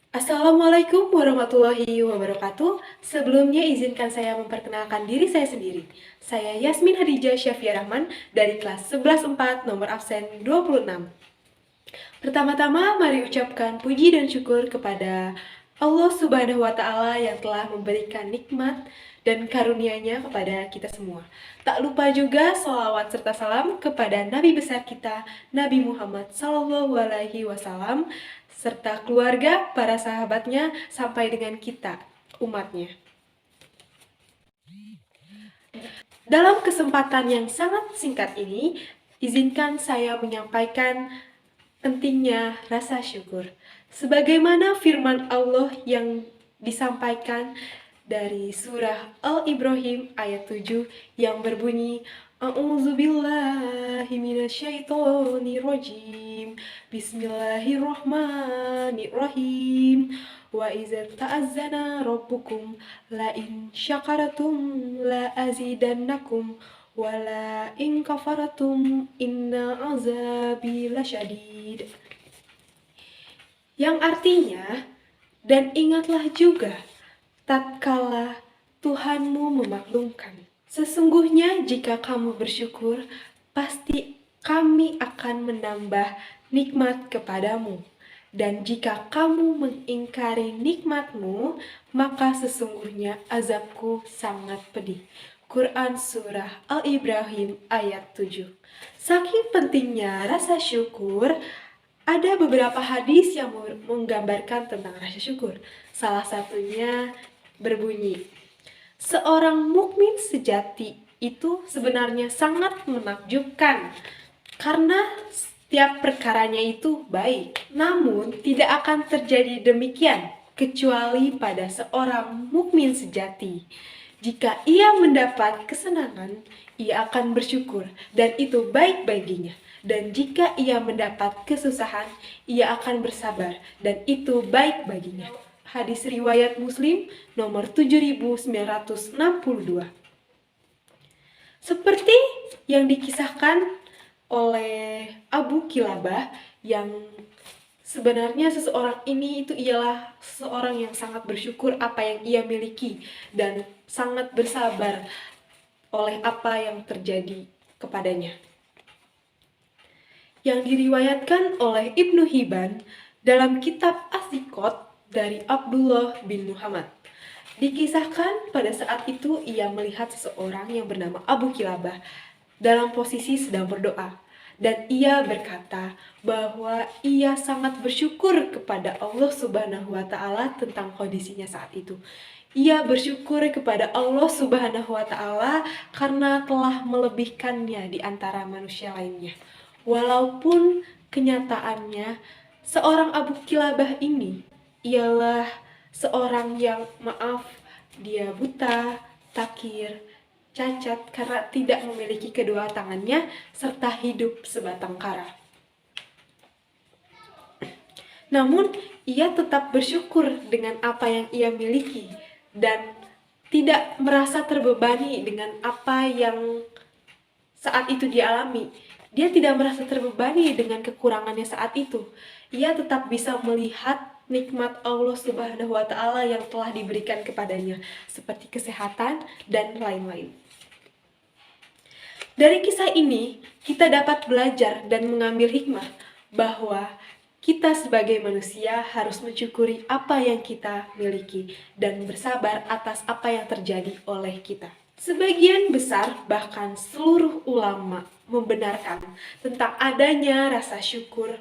Assalamualaikum warahmatullahi wabarakatuh. Sebelumnya izinkan saya memperkenalkan diri saya sendiri. Saya Yasmin Hadijah Syafia Rahman dari kelas 11-4 nomor absen 26. Pertama-tama mari ucapkan puji dan syukur kepada Allah Subhanahu wa Ta'ala yang telah memberikan nikmat dan karunia-Nya kepada kita semua. Tak lupa juga sholawat serta salam kepada Nabi besar kita, Nabi Muhammad Sallallahu Alaihi Wasallam, serta keluarga, para sahabatnya, sampai dengan kita, umatnya. Dalam kesempatan yang sangat singkat ini, izinkan saya menyampaikan pentingnya rasa syukur. Sebagaimana firman Allah yang disampaikan dari surah Al-Ibrahim ayat 7 yang berbunyi A'udzubillahi minasyaitonirrajim. Bismillahirrahmanirrahim. Wa iza ta'azzana rabbukum la in syakaratum la azidannakum wala in kafaratum inna azabi lasyadid. Yang artinya, dan ingatlah juga tatkala Tuhanmu memaklumkan. Sesungguhnya jika kamu bersyukur, pasti kami akan menambah nikmat kepadamu. Dan jika kamu mengingkari nikmatmu, maka sesungguhnya azabku sangat pedih. Quran Surah Al-Ibrahim ayat 7. Saking pentingnya rasa syukur, ada beberapa hadis yang menggambarkan tentang rasa syukur. Salah satunya berbunyi, seorang mukmin sejati itu sebenarnya sangat menakjubkan karena setiap perkaranya itu baik. Namun tidak akan terjadi demikian kecuali pada seorang mukmin sejati. Jika ia mendapat kesenangan, ia akan bersyukur dan itu baik baginya. Dan jika ia mendapat kesusahan, ia akan bersabar dan itu baik baginya. Hadis riwayat Muslim nomor 7962. Seperti yang dikisahkan oleh Abu Kilabah, yang sebenarnya seseorang ini itu ialah seseorang yang sangat bersyukur apa yang ia miliki dan sangat bersabar oleh apa yang terjadi kepadanya. Yang diriwayatkan oleh Ibnu Hibban dalam kitab As-Siqat dari Abdullah bin Muhammad. Dikisahkan pada saat itu ia melihat seseorang yang bernama Abu Kilabah dalam posisi sedang berdoa. Dan ia berkata bahwa ia sangat bersyukur kepada Allah Subhanahu wa Ta'ala tentang kondisinya saat itu. Ia bersyukur kepada Allah Subhanahu wa Ta'ala karena telah melebihkannya di antara manusia lainnya. Walaupun kenyataannya seorang Abu Kilabah ini ialah seorang yang dia buta, takir, cacat karena tidak memiliki kedua tangannya, serta hidup sebatang kara. Namun, ia tetap bersyukur dengan apa yang ia miliki dan tidak merasa terbebani dengan apa yang saat itu dia alami. Dia tidak merasa terbebani dengan kekurangannya saat itu. Ia tetap bisa melihat nikmat Allah Subhanahu wa Ta'ala yang telah diberikan kepadanya, seperti kesehatan dan lain-lain. Dari kisah ini, kita dapat belajar dan mengambil hikmah bahwa kita sebagai manusia harus mensyukuri apa yang kita miliki dan bersabar atas apa yang terjadi oleh kita. Sebagian besar, bahkan seluruh ulama, membenarkan tentang adanya rasa syukur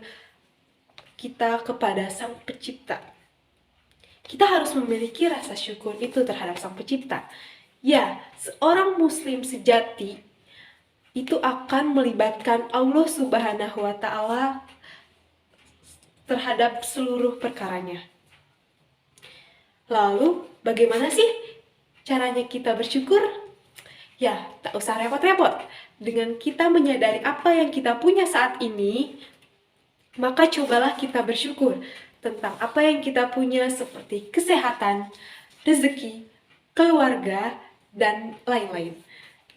kita kepada Sang Pencipta. Kita harus memiliki rasa syukur itu terhadap Sang Pencipta. Ya, seorang muslim sejati itu akan melibatkan Allah Subhanahu wa Ta'ala terhadap seluruh perkaranya. Lalu, bagaimana sih caranya kita bersyukur? Ya, tak usah repot-repot. Dengan kita menyadari apa yang kita punya saat ini, maka cobalah kita bersyukur tentang apa yang kita punya seperti kesehatan, rezeki, keluarga, dan lain-lain.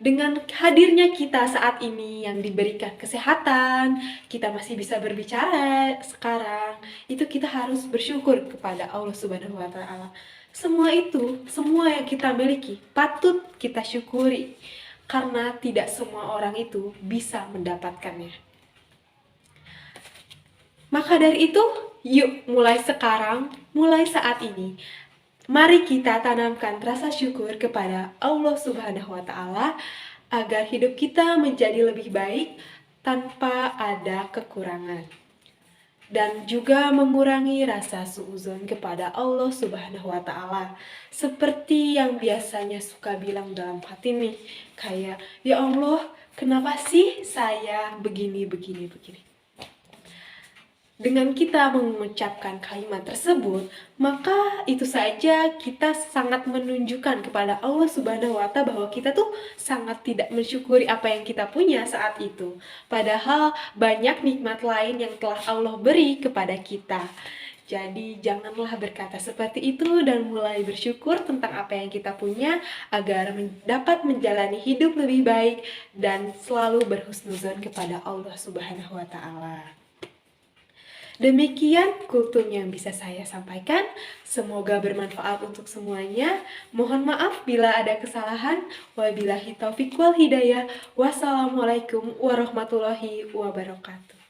Dengan hadirnya kita saat ini yang diberikan kesehatan, kita masih bisa berbicara sekarang, itu kita harus bersyukur kepada Allah Subhanahu wa taala. Semua itu, semua yang kita miliki patut kita syukuri karena tidak semua orang itu bisa mendapatkannya. Maka dari itu, yuk mulai sekarang, mulai saat ini, mari kita tanamkan rasa syukur kepada Allah Subhanahu wa taala agar hidup kita menjadi lebih baik tanpa ada kekurangan. Dan juga mengurangi rasa suudzon kepada Allah Subhanahu wa taala. Seperti yang biasanya suka bilang dalam hati nih, kayak ya Allah, kenapa sih saya begini begini begini? Dengan kita mengucapkan kalimat tersebut, maka itu saja kita sangat menunjukkan kepada Allah Subhanahu wa taala bahwa kita tuh sangat tidak mensyukuri apa yang kita punya saat itu. Padahal banyak nikmat lain yang telah Allah beri kepada kita. Jadi janganlah berkata seperti itu dan mulai bersyukur tentang apa yang kita punya agar dapat menjalani hidup lebih baik dan selalu berhusnuzon kepada Allah Subhanahu wa taala. Demikian kultum yang bisa saya sampaikan. Semoga bermanfaat untuk semuanya. Mohon maaf bila ada kesalahan. Wabillahi taufiq wal hidayah. Wassalamualaikum warahmatullahi wabarakatuh.